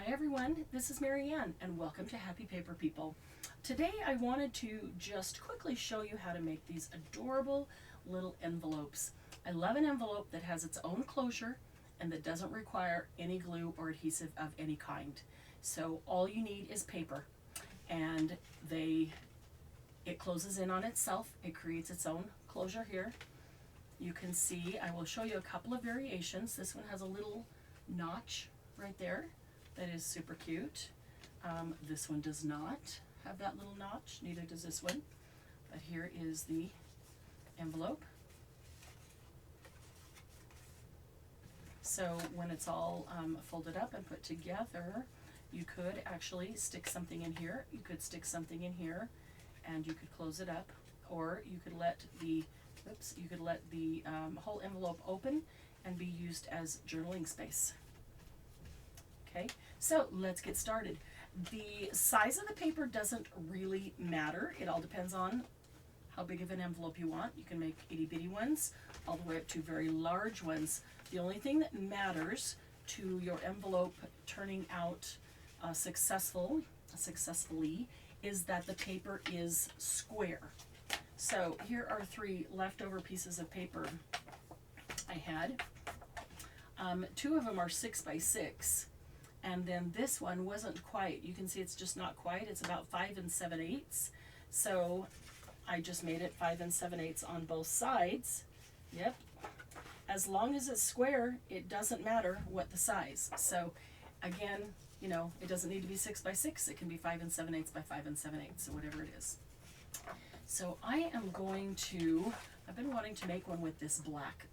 Hi everyone, this is Marianne and welcome to Happy Paper People. Today I wanted to just quickly show you how to make these adorable little envelopes. I love an envelope that has its own closure and that doesn't require any glue or adhesive of any kind. So all you need is paper, and it closes in on itself. It creates its own closure here. You can see, I will show you a couple of variations. This one has a little notch right there that is super cute. This one does not have that little notch, neither does this one. But here is the envelope. So when it's all folded up and put together, you could actually stick something in here. You could stick something in here and you could close it up, or you could let the whole envelope open and be used as journaling space. Okay, so let's get started. The size of the paper doesn't really matter. It all depends on how big of an envelope you want. You can make itty bitty ones all the way up to very large ones. The only thing that matters to your envelope turning out successfully is that the paper is square. So here are 3 leftover pieces of paper I had. 2 of them are 6 by 6. And then this one wasn't quite. You can see it's just not quite. It's about 5 7/8. So I just made it 5 7/8 on both sides. Yep. As long as it's square, it doesn't matter what the size. So again, you know, it doesn't need to be 6 by 6. It can be 5 7/8 by 5 7/8, so whatever it is. So I am going to, I've been wanting to make one with this black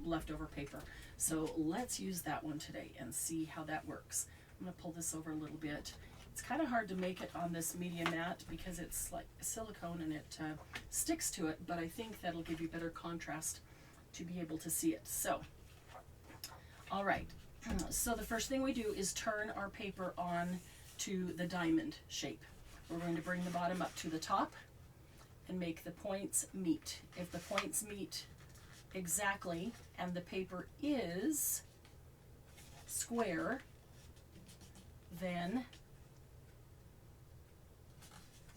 leftover paper. So let's use that one today and see how that works. I'm going to pull this over a little bit. It's kind of hard to make it on this media mat because it's like silicone and it sticks to it, but I think that'll give you better contrast to be able to see it. So, all right. So the first thing we do is turn our paper on to the diamond shape. We're going to bring the bottom up to the top and make the points meet. If the points meet exactly and the paper is square, then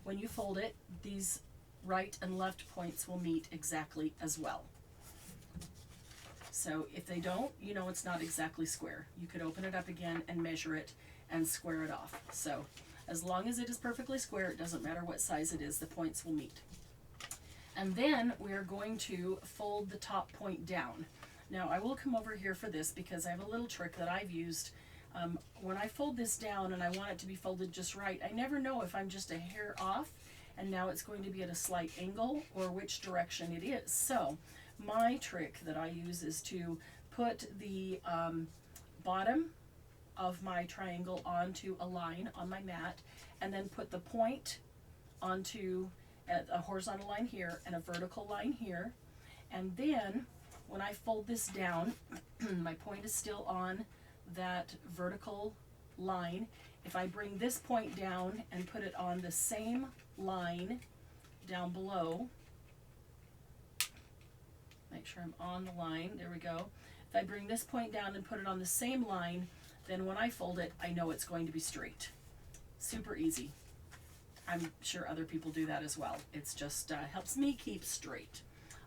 when you fold it, these right and left points will meet exactly as well. So if they don't, you know it's not exactly square. You could open it up again and measure it and square it off. So as long as it is perfectly square, it doesn't matter what size it is, the points will meet. And then we're going to fold the top point down. Now I will come over here for this because I have a little trick that I've used. When I fold this down and I want it to be folded just right, I never know if I'm just a hair off and now it's going to be at a slight angle or which direction it is. So my trick that I use is to put the bottom of my triangle onto a line on my mat and then put the point onto a horizontal line here and a vertical line here. And then when I fold this down, my point is still on that vertical line. If I bring this point down and put it on the same line down below, make sure I'm on the line, there we go. If I bring this point down and put it on the same line, then when I fold it, I know it's going to be straight. Super easy. I'm sure other people do that as well. It's just helps me keep straight.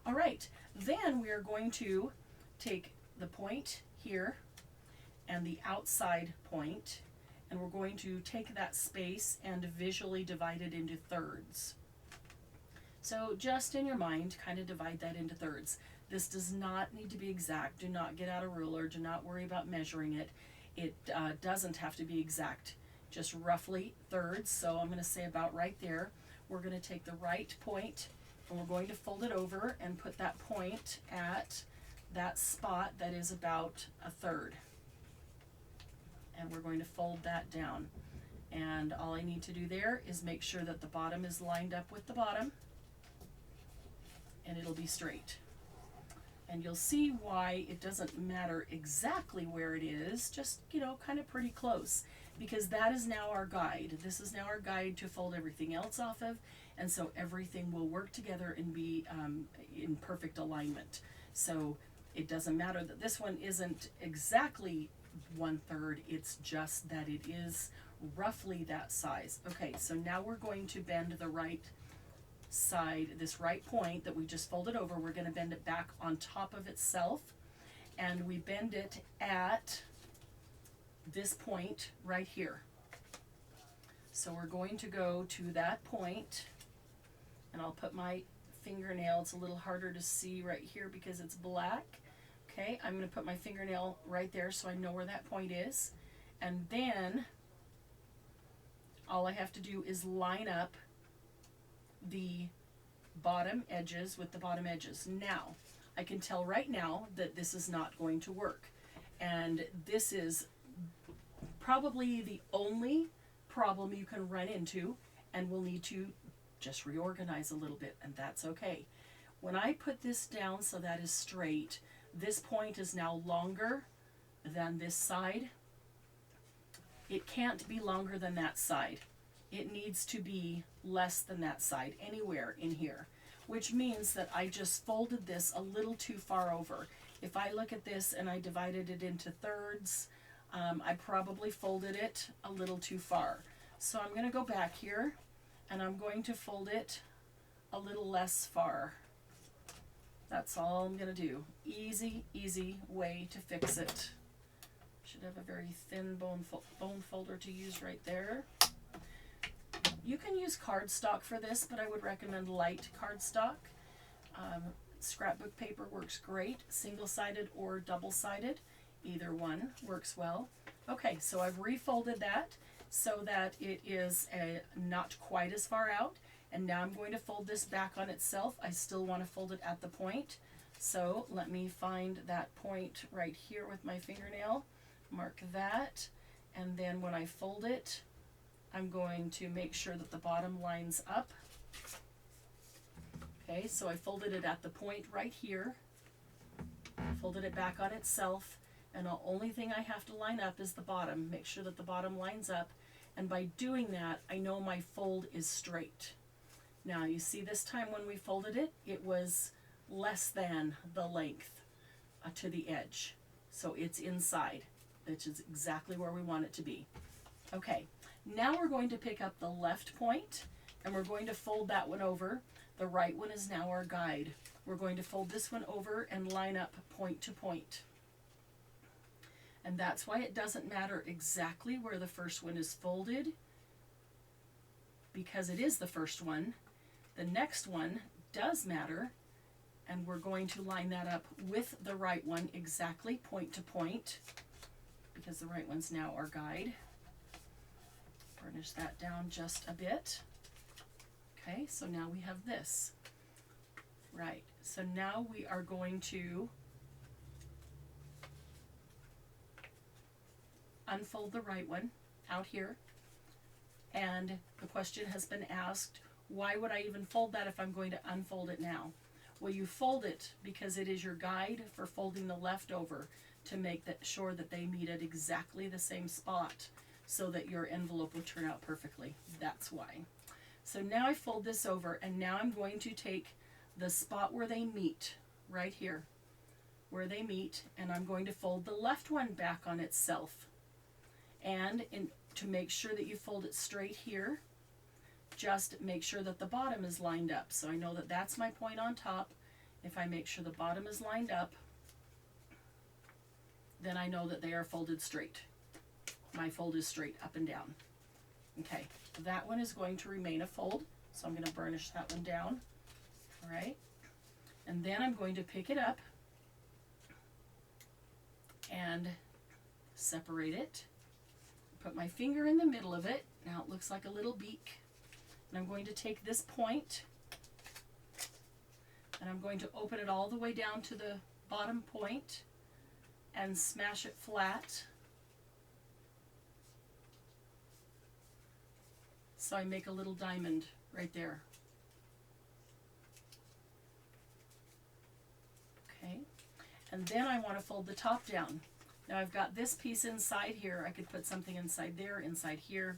All right, then we are going to take the point here and the outside point, and we're going to take that space and visually divide it into thirds. So just in your mind, kind of divide that into thirds. This does not need to be exact. Do not get out a ruler. Do not worry about measuring it. It doesn't have to be exact. Just roughly thirds. So I'm going to say about right there. We're going to take the right point and we're going to fold it over and put that point at that spot that is about a third. And we're going to fold that down. And all I need to do there is make sure that the bottom is lined up with the bottom, and it'll be straight. And you'll see why it doesn't matter exactly where it is, just, you know, kind of pretty close, because that is now our guide. This is now our guide to fold everything else off of, and so everything will work together and be in perfect alignment. So it doesn't matter that this one isn't exactly 1/3. It's just that it is roughly that size. Okay, so now we're going to bend the right side, this right point that we just folded over, we're going to bend it back on top of itself, and we bend it at this point right here. So we're going to go to that point, and I'll put my fingernail, it's a little harder to see right here because it's black. Okay, I'm going to put my fingernail right there so I know where that point is, and then all I have to do is line up the bottom edges with the bottom edges. Now, I can tell right now that this is not going to work, and this is probably the only problem you can run into, and we'll need to just reorganize a little bit, and that's okay. When I put this down so that is straight, this point is now longer than this side. It can't be longer than that side. It needs to be less than that side anywhere in here, which means that I just folded this a little too far over. If I look at this and I divided it into thirds, I probably folded it a little too far. So I'm going to go back here and I'm going to fold it a little less far. That's all I'm going to do. Easy, easy way to fix it. Should have a very thin bone folder to use right there. You can use cardstock for this, but I would recommend light cardstock. Scrapbook paper works great, single-sided or double-sided. Either one works well. Okay, so I've refolded that so that it is not quite as far out. And now I'm going to fold this back on itself. I still want to fold it at the point. So let me find that point right here with my fingernail. Mark that. And then when I fold it, I'm going to make sure that the bottom lines up. Okay, so I folded it at the point right here. Folded it back on itself. And the only thing I have to line up is the bottom. Make sure that the bottom lines up. And by doing that, I know my fold is straight. Now, you see this time when we folded it, it was less than the length to the edge. So it's inside, which is exactly where we want it to be. Okay, now we're going to pick up the left point, and we're going to fold that one over. The right one is now our guide. We're going to fold this one over and line up point to point. And that's why it doesn't matter exactly where the first one is folded, because it is the first one. The next one does matter, and we're going to line that up with the right one exactly point to point, because the right one's now our guide. Burnish that down just a bit. Okay, so now we have this. Right, so now we are going to unfold the right one out here, and the question has been asked, why would I even fold that if I'm going to unfold it now? Well, you fold it because it is your guide for folding the left over to make sure that they meet at exactly the same spot so that your envelope will turn out perfectly. That's why. So now I fold this over, and now I'm going to take the spot where they meet, right here, where they meet, and I'm going to fold the left one back on itself. And to make sure that you fold it straight here, just make sure that the bottom is lined up. So I know that that's my point on top. If I make sure the bottom is lined up, then I know that they are folded straight. My fold is straight up and down. Okay, that one is going to remain a fold, so I'm going to burnish that one down. All right, and then I'm going to pick it up and separate it. Put my finger in the middle of it. Now it looks like a little beak. And I'm going to take this point, and I'm going to open it all the way down to the bottom point and smash it flat. So I make a little diamond right there. Okay, and then I want to fold the top down. Now I've got this piece inside here. I could put something inside there, inside here.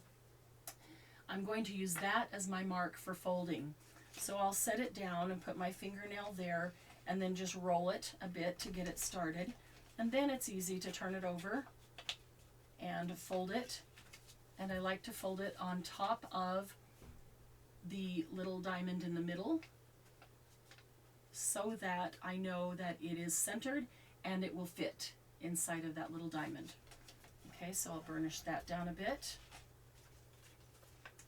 I'm going to use that as my mark for folding. So I'll set it down and put my fingernail there, and then just roll it a bit to get it started. And then it's easy to turn it over and fold it. And I like to fold it on top of the little diamond in the middle so that I know that it is centered and it will fit inside of that little diamond. Okay, so I'll burnish that down a bit.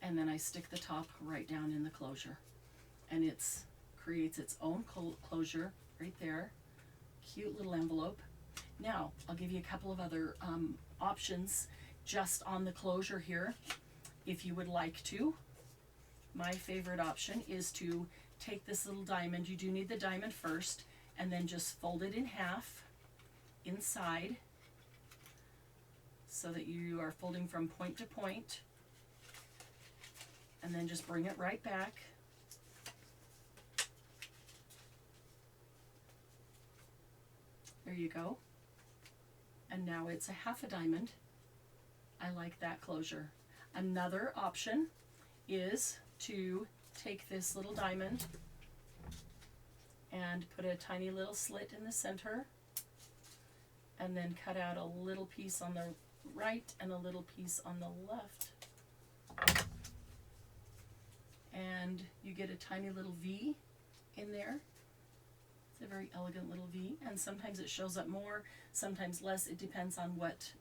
And then I stick the top right down in the closure. And it creates its own closure right there. Cute little envelope. Now, I'll give you a couple of other options just on the closure here, if you would like to. My favorite option is to take this little diamond. You do need the diamond first, and then just fold it in half inside so that you are folding from point to point, and then just bring it right back. There you go. And now it's a half a diamond. I like that closure. Another option is to take this little diamond and put a tiny little slit in the center, and then cut out a little piece on the right and a little piece on the left. And you get a tiny little V in there. It's a very elegant little V, and sometimes it shows up more, sometimes less. It depends on what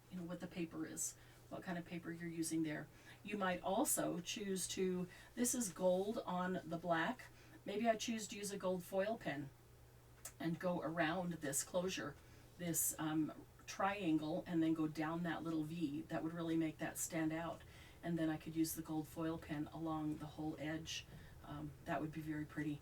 the paper is, what kind of paper you're using there. You might also choose to, this is gold on the black. Maybe I choose to use a gold foil pen and go around this closure, this triangle, and then go down that little V. That would really make that stand out. And then I could use the gold foil pen along the whole edge. That would be very pretty.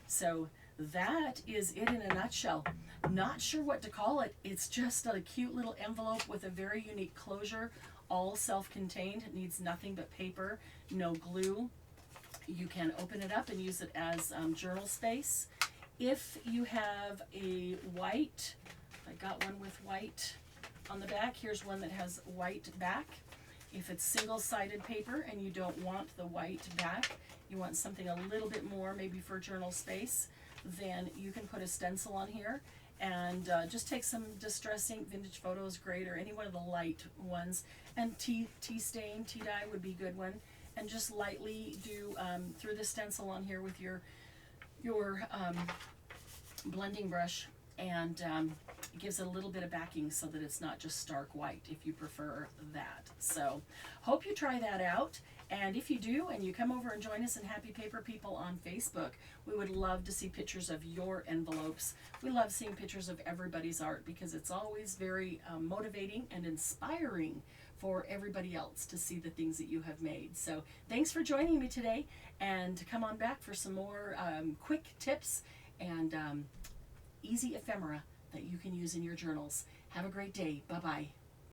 So that is it in a nutshell. Not sure what to call it. It's just a cute little envelope with a very unique closure, all self-contained. It needs nothing but paper, no glue. You can open it up and use it as journal space. If you have a white, I got one with white on the back. Here's one that has white back. If it's single-sided paper and you don't want the white back, you want something a little bit more, maybe for journal space, then you can put a stencil on here and just take some distress ink. Vintage Photo is great, or any one of the light ones. And tea stain, tea dye would be a good one. And just lightly do through the stencil on here with your blending brush, and it gives it a little bit of backing so that it's not just stark white, if you prefer that. So hope you try that out, and if you do and you come over and join us in Happy Paper People on Facebook, we would love to see pictures of your envelopes. We love seeing pictures of everybody's art because it's always very motivating and inspiring for everybody else to see the things that you have made. So thanks for joining me today, and come on back for some more quick tips and easy ephemera that you can use in your journals. Have a great day. Bye-bye.